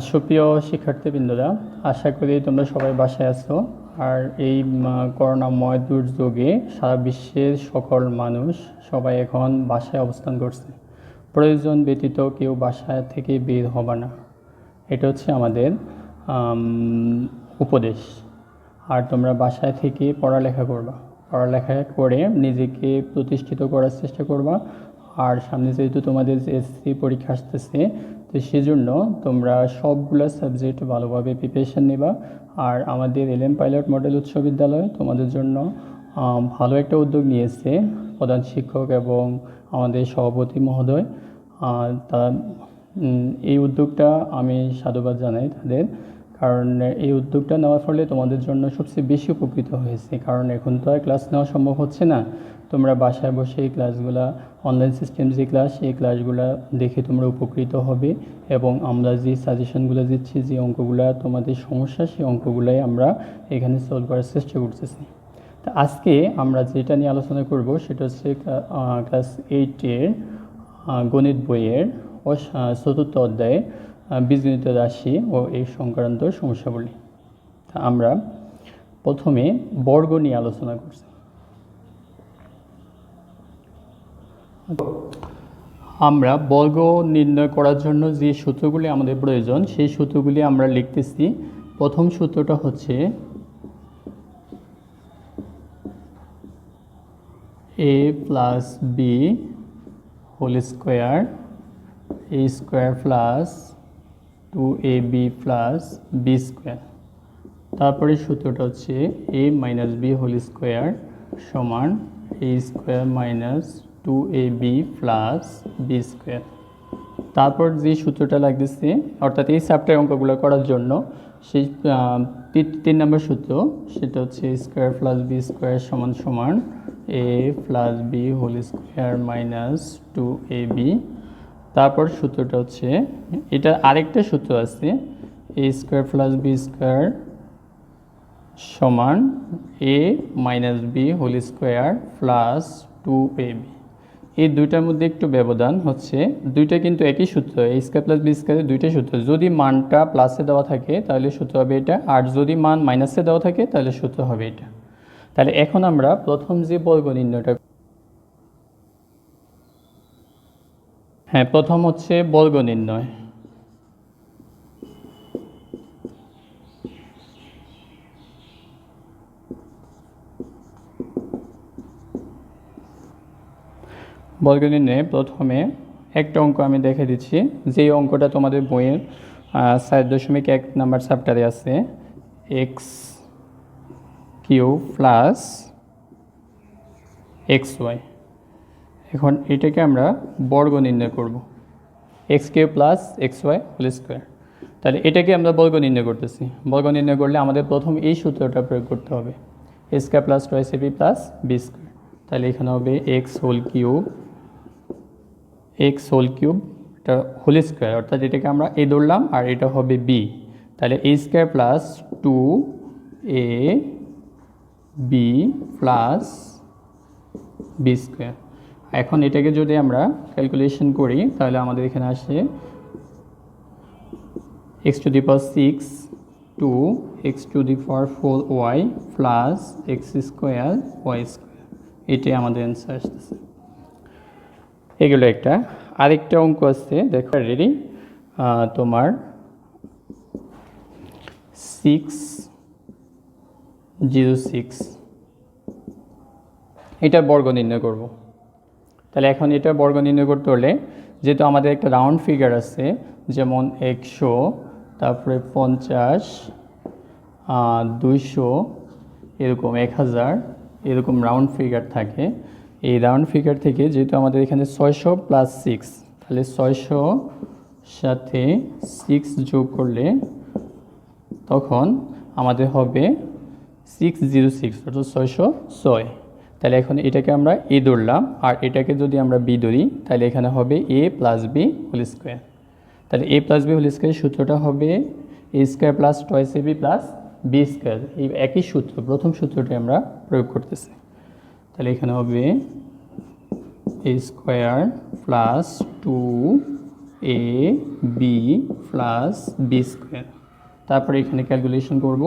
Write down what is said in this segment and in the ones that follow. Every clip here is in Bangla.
সুপ্রিয় শিক্ষার্থীবৃন্দরা, আশা করি তোমরা সবাই বাসায় আছো। আর এই করোনাময় দুর্যোগে সারা বিশ্বের সকল মানুষ সবাই এখন বাসায় অবস্থান করছে। প্রয়োজন ব্যতীত কেউ বাসায় থেকে বের হবে না, এটা হচ্ছে আমাদের উপদেশ। আর তোমরা বাসায় থেকে পড়ালেখা করবা, পড়ালেখা করে নিজেকে প্রতিষ্ঠিত করার চেষ্টা করবা। আর সামনে যেহেতু তোমাদের এসএসসি পরীক্ষা আসতেছে, তো সেজন্য তোমরা সবগুলো সাবজেক্ট ভালোভাবে প্রিপারেশান নেবা। আর আমাদের এলএম পাইলট মডেল উচ্চ বিদ্যালয় তোমাদের জন্য ভালো একটা উদ্যোগ নিয়েছে প্রধান শিক্ষক এবং আমাদের সভাপতি মহোদয়। তারা এই উদ্যোগটা আমি সাধুবাদ জানাই তাদের, কারণ এই উদ্যোগটা নেওয়ার ফলে তোমাদের জন্য সবচেয়ে বেশি উপকৃত হয়েছে। কারণ এখন তো আর ক্লাস নেওয়া সম্ভব হচ্ছে না, তোমরা বাসায় বসে এই ক্লাসগুলো, অনলাইন সিস্টেম যে ক্লাস, এই ক্লাসগুলো দেখে তোমরা উপকৃত হবে। এবং আমরা যে সাজেশনগুলো দিচ্ছি, যে অঙ্কগুলো তোমাদের সমস্যা, সেই অঙ্কগুলোই আমরা এখানে সলভ করার চেষ্টা করতেছি। তা আজকে আমরা যেটা নিয়ে আলোচনা করব সেটা হচ্ছে ক্লাস 8-এর গণিত বইয়ের চতুর্থ অধ্যায়ে বীজগণিত রাশি ও এই সংক্রান্ত সমস্যাবলী। তা আমরা প্রথমে বর্গ নিয়ে আলোচনা করছি। আমরা বর্গ নির্ণয় করার জন্য যে সূত্রগুলি আমাদের প্রয়োজন, সেই সূত্রগুলি আমরা লিখতেছি। প্রথম সূত্রটা হচ্ছে a plus b whole square, a square plus 2ab plus b square. তারপরে সূত্রটা হচ্ছে a minus b whole square সমান a square minus 2ab plus b square. তারপর যে সূত্রটা লাগতেছে, অর্থাৎ এই চ্যাপ্টার অঙ্কগুলো করার জন্য সেই 3 নম্বর সূত্র, সেটা হচ্ছে a square plus b square সমান সমান a plus b whole square minus 2ab। তারপর সূত্রটা হচ্ছে, এটা আরেকটা সূত্র আছে, a square plus b square সমান a minus b whole square plus 2ab। এই দুইটার মধ্যে একটু ব্যবধান হচ্ছে, দুইটা কিন্তু একই সূত্র, এ স্কোয়ার প্লাস বি স্কোয়ারের দুইটা সূত্র। যদি মানটা প্লাসে দেওয়া থাকে তাহলে সূত্র হবে এটা, আর যদি মান মাইনাসে দেওয়া থাকে তাহলে সূত্র হবে এটা। তাহলে এখন আমরা প্রথম যে বর্গ নির্ণয়টা, প্রথম হচ্ছে বর্গ নির্ণয়। বর্গ নির্ণয়ে প্রথমে একটা অঙ্ক আমি দেখে দিচ্ছি, যেই অঙ্কটা তোমাদের বইয়ের 4.1 নাম্বার চ্যাপ্টারে আছে, x cube plus x y. এখন এটাকে আমরা বর্গ নির্ণয় করব, x cube plus x y whole square. তাহলে এটাকে আমরা বর্গ নির্ণয় করতেছি। বর্গ নির্ণয় করলে আমাদের প্রথম এই সূত্রটা প্রয়োগ করতে হবে, a square plus twice ab plus b square. তাহলে এখানে হবে x whole cube, x whole cube, এটা হোল স্কোয়ার, অর্থাৎ এটাকে আমরা এ ধরলাম, আর এটা হবে বি। তাহলে a square plus 2ab plus b square. এখন এটাকে যদি আমরা ক্যালকুলেশন করি তাহলে আমাদের এখানে আসে x to the power 6 two x to the power 4y plus x square y square. এটাই আমাদের অ্যান্সার আসতেছে। এগুলো একটা। আরেকটা অঙ্ক আছে, দেখো রেডি, তোমার 606, এটার বর্গ নির্ণয় করব। তাহলে এখন এটা বর্গ নির্ণয় করতে হলে, যেহেতু আমাদের একটা রাউন্ড ফিগার আছে, যেমন 100, তারপরে 50, 200, এরকম 1000, এরকম রাউন্ড ফিগার থাকে। এই রাউন্ড ফিগার থেকে যেহেতু আমাদের এখানে 600 প্লাস 6, তাহলে 600 সাথে 6 যোগ করলে তখন আমাদের হবে 606, অর্থাৎ 606। তাহলে এখন এটাকে আমরা এ ধরলাম, আর এটাকে যদি আমরা বি ধরি তাহলে এখানে হবে a plus b whole square. তাহলে a plus b whole square সূত্রটা হবে a square plus twice ab plus b square. এই একই সূত্র, প্রথম সূত্রটি আমরা প্রয়োগ করতেছি। তাহলে এখানে হবে a square plus 2 A B plus b square. তারপরে এখানে ক্যালকুলেশন করব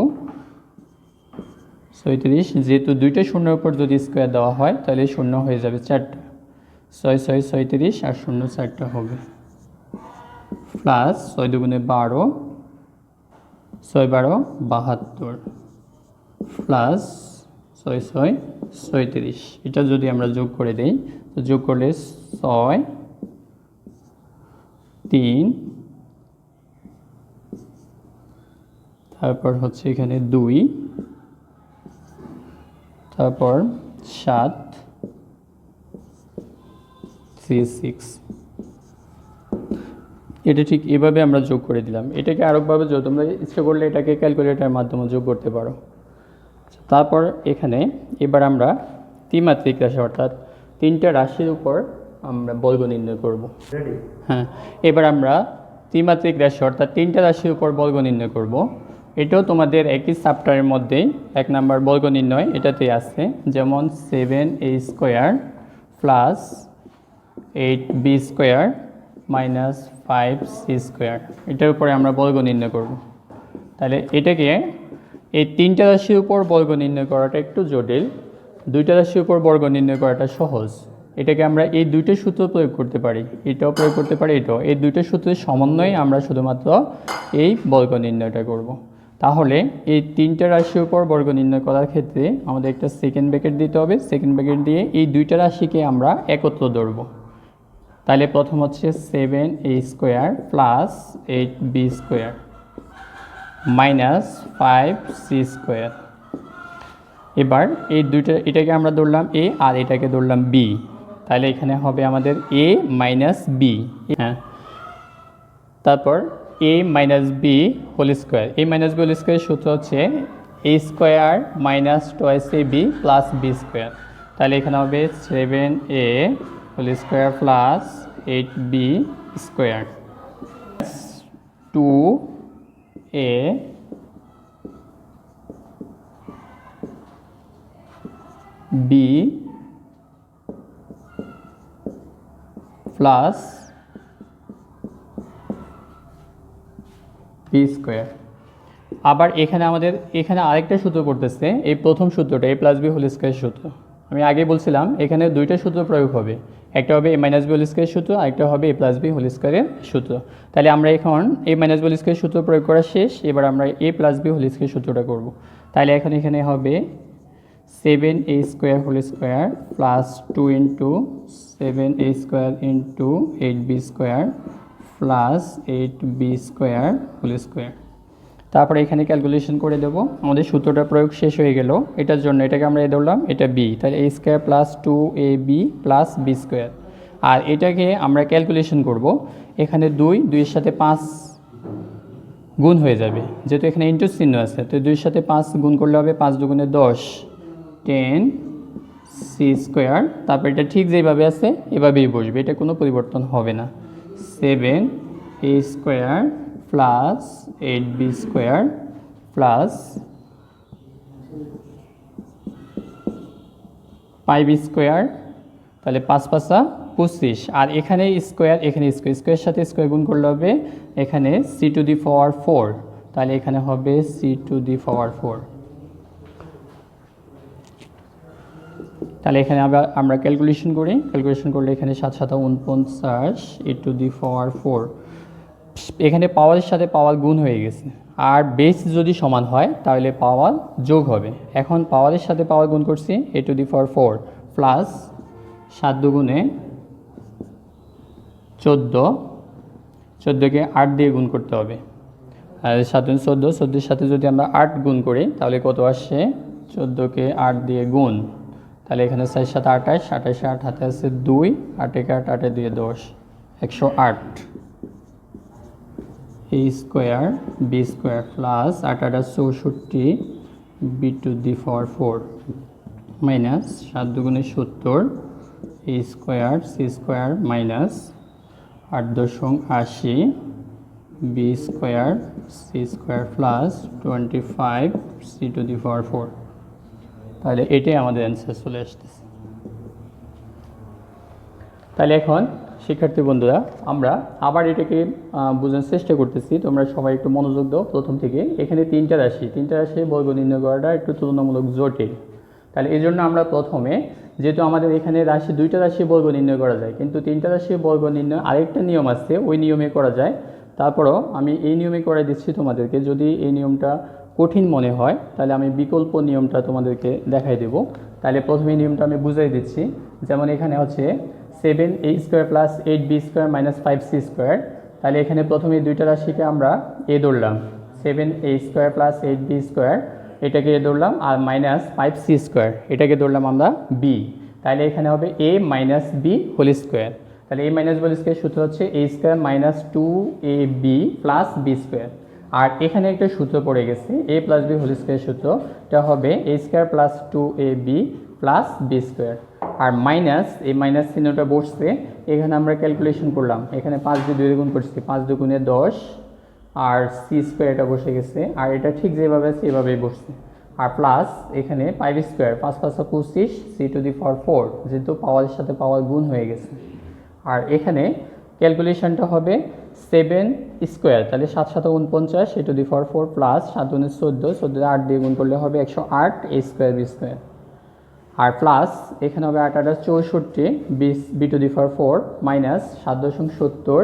37, যেহেতু দুইটা শূন্যের উপর যদি স্কোয়ার দেওয়া হয় তাহলে শূন্য হয়ে যাবে 4টা, 6 6 37 আর শূন্য 4টা হবে, প্লাস 6 দুগুণে 12, 6 12 72, প্লাস 6 6 37। এটা যদি আমরা যোগ করে দেই তো যোগ করলে 6 3, তারপর হচ্ছে এখানে 2, তারপর 7 3 6। এটা ঠিক এভাবে আমরা যোগ করে দিলাম। এটাকে আরেকভাবে যোগ, তোমরা ইচ্ছা করলে এটাকে ক্যালকুলেটরের মাধ্যমে যোগ করতে পারো। তারপর এখানে এবার আমরা ত্রিমাত্রিক রাশি অর্থাৎ তিনটা রাশির উপর আমরা বর্গ নির্ণয় করব। হ্যাঁ, এবার আমরা ত্রিমাত্রিক রাশি অর্থাৎ তিনটা রাশির উপর বর্গ নির্ণয় করব। এটাও তোমাদের একই চ্যাপ্টারের মধ্যেই 1 নম্বর বর্গ নির্ণয় এটাতেই আছে, যেমন 7a square plus 8b square minus 5c square, এটার উপরে আমরা বর্গ নির্ণয় করব। তাহলে এটাকে এই তিনটা রাশির উপর বর্গ নির্ণয় করাটা একটু জটিল, দুইটা রাশির উপর বর্গ নির্ণয় করাটা সহজ। এটাকে আমরা এই দুইটা সূত্র প্রয়োগ করতে পারি, এটাও প্রয়োগ করতে পারি, এটাও। এই দুইটা সূত্রের সমন্বয়ে আমরা শুধুমাত্র এই বর্গ নির্ণয়টা করব। তাহলে এই তিনটা রাশির উপর বর্গ নির্ণয় করার ক্ষেত্রে আমাদের একটা সেকেন্ড ব্র্যাকেট দিতে হবে। সেকেন্ড ব্র্যাকেট দিয়ে এই দুইটা রাশিকে আমরা একত্র ধরব। তাহলে প্রথম হচ্ছে 7a square plus 8b square minus 5c square. এবার এই দুইটা, এটাকে আমরা ধরলাম a আর এটাকে ধরলাম b, তাহলে এখানে হবে আমাদের a মাইনাস b। হ্যাঁ, তারপর a মাইনাস b হোল স্কোয়ার। a মাইনাস b হোল স্কোয়ারের সূত্র হচ্ছে a square minus twice a b plus b square. তাহলে এখানে হবে 7a whole square plus 8b square 2a b plus b square. আবার এখানে আমাদের এখানে আরেকটা সূত্র করতেছে, এই প্রথম সূত্রটা a plus b whole square সূত্র। আমি আগে বলছিলাম এখানে দুইটা সূত্র প্রয়োগ হবে, একটা হবে a minus b whole square সূত্র, আরেকটা হবে a প্লাস বি হোল স্কোয়ারের সূত্র। তাহলে আমরা এখন a minus b whole square সূত্র প্রয়োগ করা শেষ, এবার আমরা a plus b whole square সূত্রটা করব। তাহলে এখন এখানে হবে 7a square whole square plus 2 into 7a square into 8b square plus 8b square whole square. তারপরে এখানে ক্যালকুলেশন করে দেবো। আমাদের সূত্রটা প্রয়োগ শেষ হয়ে গেল। এটার জন্য এটাকে আমরা ধরলাম এটা b, তাহলে a স্কোয়ার প্লাস 2ab প্লাস b স্কোয়ার। আর এটাকে আমরা ক্যালকুলেশন করব, এখানে 2 এর সাথে 5 গুণ হয়ে যাবে, যেহেতু এখানে ইন্টু চিহ্ন আছে, তো 2 এর সাথে 5 গুণ করলে হবে 5 দুগুণে 10 10c স্কোয়ার। তারপর এটা ঠিক যেভাবে আছে এভাবেই বসবে, এটা কোনো পরিবর্তন হবে না। 7a square plus 8b square plus 5b square, তাহলে 5 5 25। আর এখানে স্কোয়ার, এখানে স্কোয়ার, স্কোয়ারের সাথে স্কোয়ার গুণ করলে হবে এখানে c টু দি পাওয়ার 4, তাহলে এখানে হবে c টু দি পাওয়ার 4। তাহলে এখানে আমরা ক্যালকুলেশন করি, ক্যালকুলেশন করলে এখানে 7 7 49 e টু দি পাওয়ার 4। এখানে পাওয়ারের সাথে পাওয়ার গুণ হয়ে গেছে, আর বেস যদি সমান হয় তাহলে পাওয়ার যোগ হবে। এখন পাওয়ারের সাথে পাওয়ার গুণ করছি a two the power 4 plus 7 দুগুণে 14, 14কে 8 দিয়ে গুণ করতে হবে। আর 7 14, 14-এর সাথে যদি আমরা 8 গুণ করি তাহলে কত আসে, 14কে 8 দিয়ে গুণ, তাহলে এখানে 4 7 28, 28 8 হাতে আছে 2, 8 1 8, 8 2 10, 108 a square b square plus 8 8 64 b to the power 4 minus 7 দুগুণে 70 a square c square minus 8 দশমিক 80 b square c square plus 25 c to the power 4। তাহলে এটাই আমাদের অ্যান্সার চলে আসতেছে। তাহলে এখন শিক্ষার্থী বন্ধুরা, আমরা আবার এটাকে বোঝার চেষ্টা করতেছি। তোমরা সবাই একটু মনোযোগ দাও প্রথম থেকে। এখানে তিনটা রাশি বর্গ নির্ণয় করাটা একটু তুলনামূলক জটিল। তাহলে এই জন্য আমরা প্রথমে, যেহেতু আমাদের এখানে দুইটা রাশি বর্গ নির্ণয় করা যায়, কিন্তু তিনটা রাশি বর্গ নির্ণয় আরেকটা নিয়ম আছে, ওই নিয়মে করা যায়। তারপরও আমি এই নিয়মে করে দিচ্ছি তোমাদেরকে। যদি এই নিয়মটা কঠিন মনে হয় তাহলে আমি বিকল্প নিয়মটা তোমাদেরকে দেখাই দেব। তাহলে প্রথমে নিয়মটা আমি বুঝাই দিচ্ছি। যেমন এখানে হচ্ছে 7a² plus 8b² minus 5c²। তাহলে এখানে প্রথমে দুইটা রাশিকে আমরা এ ধরলাম, 7a² প্লাস 8b², এটাকে এ ধরলাম, আর মাইনাস 5c² এটাকে ধরলাম আমরা বি। তাহলে এখানে হবে a minus b whole square. তাহলে a মাইনাস হোল স্কোয়ার সূত্র হচ্ছে a² minus 2ab plus b²। আর এখানে একটা সূত্র পড়ে গেছে, a plus b whole square সূত্রটা হবে a² plus 2ab plus b²। আর মাইনাস, এই মাইনাস চিহ্নটা বসছে, এখানে আমরা ক্যালকুলেশন করলাম, এখানে 5 দিয়ে 2 গুণ করছি, 5 দুগুণে 10, আর c² এটা বসে গেছে, আর এটা ঠিক যেভাবে আছে এভাবেই বসছে। আর প্লাস এখানে 5², 5 5 25, c⁴, যেহেতু পাওয়ারের সাথে পাওয়ার গুণ হয়ে গেছে। আর এখানে ক্যালকুলেশনটা হবে 7², তাহলে 7 7 49, c⁴, প্লাস 7 গুণে 14, 14 8 দিয়ে গুণ করলে হবে 108, a² b²। আর প্লাস এখানে হবে 8 8 64, b⁴, minus 7.70,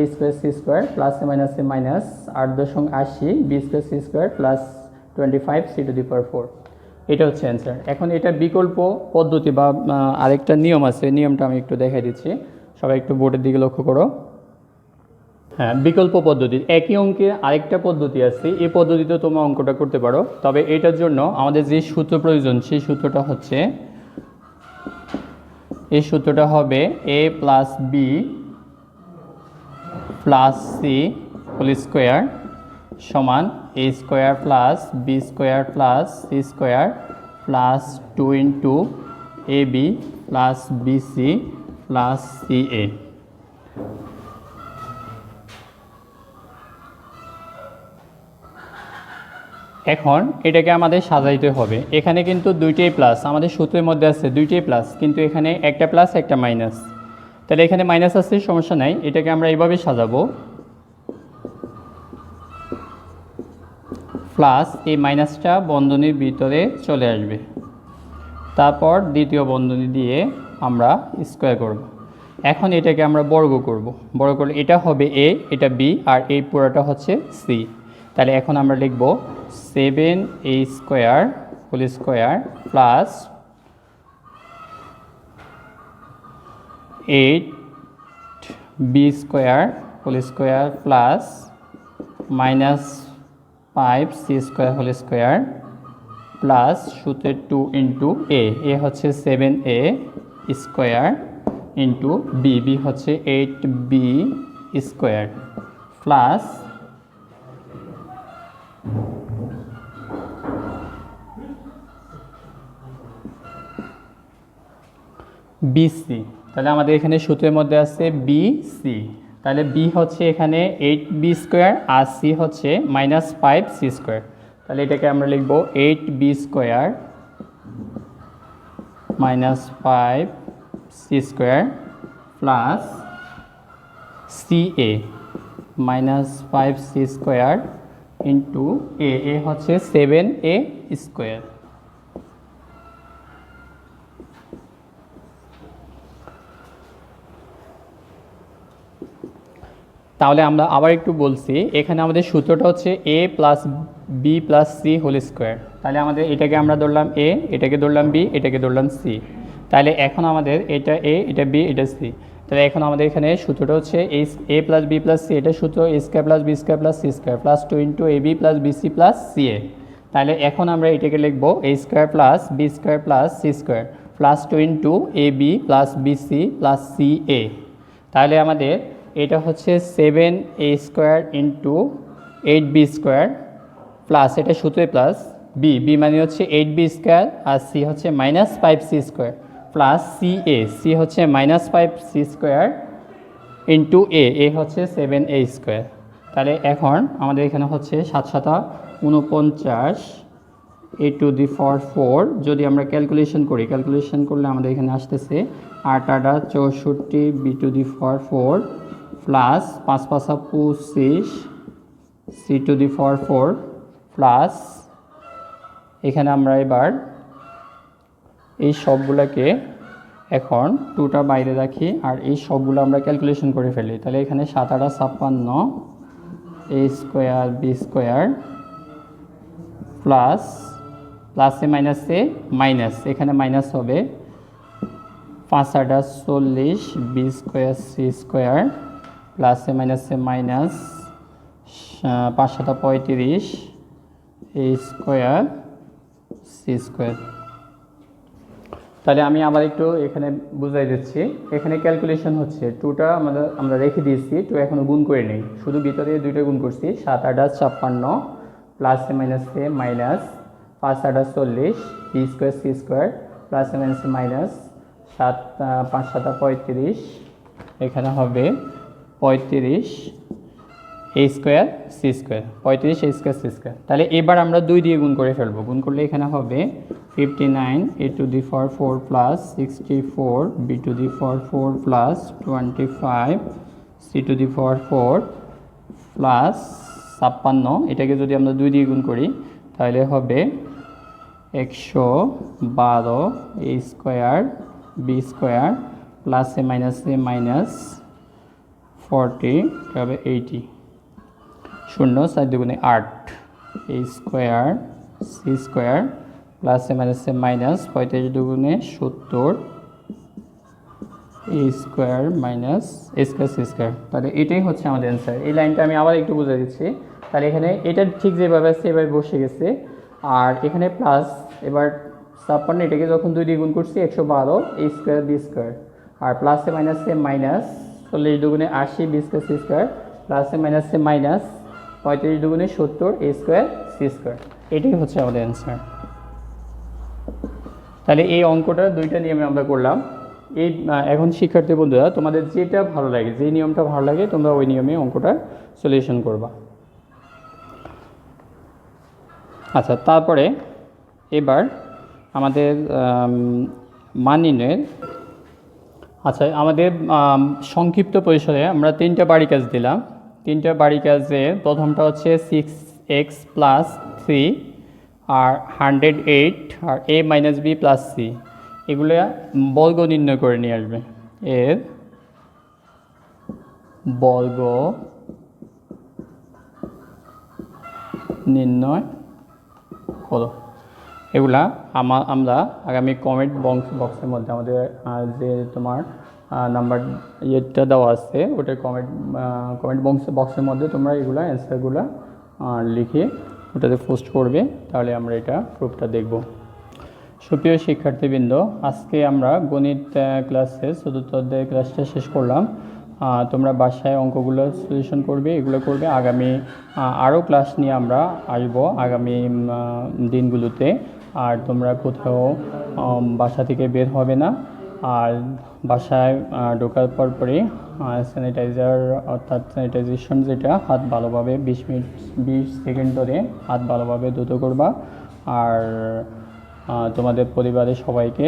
a² c² plus মাইনাসে minus 8.80, b² c² plus 25, c⁴। এটা হচ্ছে অ্যান্সার। এখন এটা বিকল্প পদ্ধতি বা আরেকটা নিয়ম আছে, নিয়মটা আমি একটু দেখাই দিচ্ছি। সবাই একটু বোর্ডের দিকে লক্ষ্য করো। হ্যাঁ, বিকল্প পদ্ধতি, একই অঙ্কের আরেকটা পদ্ধতি আছে, এই পদ্ধতিতে তোমরা অঙ্কটা করতে পারো। তবে এটার জন্য আমাদের যে সূত্র প্রয়োজন, সেই সূত্রটা হচ্ছে, এই সূত্রটা হবে a plus b plus c whole square সমান a² plus b² plus c² plus 2 into ab plus bc plus ca। এখন এটাকে আমাদের সাজাইতে হবে। এখানে কিন্তু দুইটাই প্লাস, আমাদের সূত্রের মধ্যে আছে দুইটাই প্লাস, কিন্তু এখানে একটা প্লাস একটা মাইনাস। তাহলে এখানে মাইনাস আছে, সমস্যা নাই, এটাকে আমরা এইভাবে সাজাবো। প্লাস এই মাইনাসটা বন্ধনীর ভিতরে চলে আসবে, তারপর দ্বিতীয় বন্ধনী দিয়ে আমরা স্কোয়ার করব। এখন এটাকে আমরা বর্গ করব, বর্গ করলে এটা হবে a, এটা b, আর এই পুরোটা হচ্ছে c। তাহলে এখন আমরা লিখব 7a² whole square plus 8b² whole square plus minus 5c² whole square plus সূত্রের 2 ইন্টু এ হচ্ছে 7a² ইন্টু বি হচ্ছে 8b² প্লাস বিসি। তাহলে আমাদের এখানে সূত্রের মধ্যে আছে বিসি। তাহলে বি হচ্ছে এখানে 8b² আর সি হচ্ছে মাইনাস 5c²। তাহলে এটাকে আমরা লিখব 8b² minus 5c² plus ca minus 5c² into a হচ্ছে 7a²। তাহলে আমরা আবার একটু বলছি, এখানে আমাদের সূত্রটা হচ্ছে a plus b plus c whole square. তাহলে আমাদের এটাকে আমরা ধরলাম a, এটাকে ধরলাম b, এটাকে ধরলাম c। তাহলে এখন আমাদের এটা a, এটা b, এটা c। তাহলে এখন আমাদের এখানে সূত্রটা হচ্ছে a plus b plus c, এটা সূত্র a² plus b² plus c² plus 2 into ab plus bc plus ca। তাহলে এখন আমরা এটাকে লিখব a² plus b² plus c² plus 2 into ab plus bc plus ca। তাহলে আমাদের এটা হচ্ছে 7a² ইন্টু 8b² প্লাস, এটা সূত্রে প্লাস বি মানে হচ্ছে 8b² আর সি হচ্ছে মাইনাস 5c² প্লাস সি হচ্ছে মাইনাস 5c² ইন্টু এ হচ্ছে 7a²। তাহলে এখন আমাদের এখানে হচ্ছে 7 7 49, এ টু দি পাওয়ার 4 যদি আমরা ক্যালকুলেশন করলে আমাদের এখানে আসতেছে 8 8 64 b to the power 4 plus 5 5 25 c to the power 4 plus এখানে আমরা এবার এই সবগুলোকে এখন 2টা বাইরে রাখি আর এই সবগুলো আমরা ক্যালকুলেশন করে ফেলি। তাহলে এখানে 7 8 56 এ স্কোয়ার বি স্কোয়ার প্লাস প্লাসে মাইনাসে মাইনাস, এখানে মাইনাস হবে 5 8 40 বি স্কোয়ার সি স্কোয়ার প্লাসে মাইনাসে minus 5 7 35 a square c square. তাহলে আমি আবার একটু এখানে বুঝাই দিচ্ছি। এখানে ক্যালকুলেশন হচ্ছে 2টা আমরা রেখে দিয়েছি, 2 এখনও গুণ করে নেই, শুধু ভিতরে 2টা গুণ করছি। 7 8 56 প্লাসে মাইনাসে minus 5 8 40 b square c square প্লাসে মাইনাসে মাইনাস 5 7 35, এখানে হবে 35 a square c square, 35 a square c square. তাহলে এবার আমরা 2 দিয়ে গুণ করে ফেলবো। গুণ করলে এখানে হবে 59 a to the power 4 plus 64 b to the power 4 plus 25 c to the power 4 plus 56, এটাকে যদি আমরা 2 দিয়ে গুণ করি তাহলে হবে 112 এ স্কোয়ার বি স্কোয়ার প্লাসে মাইনাসে মাইনাস 40 হবে 80, 0 4 দুগুণে 8 এ স্কোয়ার সি স্কোয়ার প্লাসে মাইনাসে মাইনাস 35 দুগুণে 70 এ স্কোয়ার মাইনাস এ স্কোয়ার সি স্কোয়ার। তাহলে এটাই হচ্ছে আমাদের অ্যান্সার। এই লাইনটা আমি আবার একটু বুঝে দিচ্ছি। তাহলে এখানে এটা ঠিক যেভাবে আছে এভাবে বসে গেছে, আর এখানে প্লাস এবার 56 এটাকে যখন 2 দিয়ে গুণ করছি 112 এ স্কোয়ার বি স্কোয়ার, আর প্লাসে মাইনাসে মাইনাস 40 দুগুণে 80 বি স্কোয়ার সি স্কোয়ার প্লাসে মাইনাসে মাইনাস 35 দুগুণে 70 এ স্কোয়ার সি স্কোয়ার। এটাই হচ্ছে আমাদের অ্যান্সার। তাহলে এই অঙ্কটা 2টা নিয়মে আমরা করলাম। এই এখন শিক্ষার্থী বন্ধুরা তোমাদের যেটা ভালো লাগে, যে নিয়মটা ভালো লাগে তোমরা ওই নিয়মে অঙ্কটা সলিউশন করবা। আচ্ছা, তারপরে এবার আমাদের মান নির্ণয়ের, আচ্ছা আমাদের সংক্ষিপ্ত পরিসরে আমরা 3টা বাড়ি কাজ দিলাম। 3টা বাড়ি কাজের প্রথমটা হচ্ছে 6x প্লাস 3 আর 108 আর a minus b plus c, এগুলো বর্গ নির্ণয় করে নিয়ে আসবে। এর বর্গ নির্ণয় করো। এগুলা আমরা আগামী কমেন্ট বক্সের মধ্যে আমাদের যে তোমার নাম্বার ইয়েটা দেওয়া আছে ওটার কমেন্ট বক্সের মধ্যে তোমরা এগুলা অ্যান্সারগুলো লিখে ওটাতে পোস্ট করবে, তাহলে আমরা এটা প্রুফটা দেখব। সুপ্রিয় শিক্ষার্থীবৃন্দ, আজকে আমরা গণিত ক্লাসে 4র্থ অধ্যায়ের ক্লাসটা শেষ করলাম। তোমরা বাসায় অঙ্কগুলো সলিউশন করবে, এগুলো করবে। আগামী আরও ক্লাস নিয়ে আমরা আসবো আগামী দিনগুলোতে। আর তোমরা কোথাও বাসা থেকে বের হবে না, আর বাসায় ঢোকার পরই স্যানিটাইজার অর্থাৎ স্যানিটাইজেশন যেটা, হাত ভালোভাবে 20 সেকেন্ড ধরে হাত ভালোভাবে ধুতে করবা। আর তোমাদের পরিবারের সবাইকে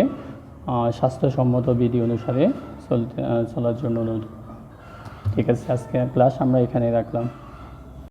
স্বাস্থ্যসম্মত বিধি অনুসারে চলার জন্য অনুরোধ। ঠিক আছে, আজকে ক্লাস আমরা এখানে রাখলাম।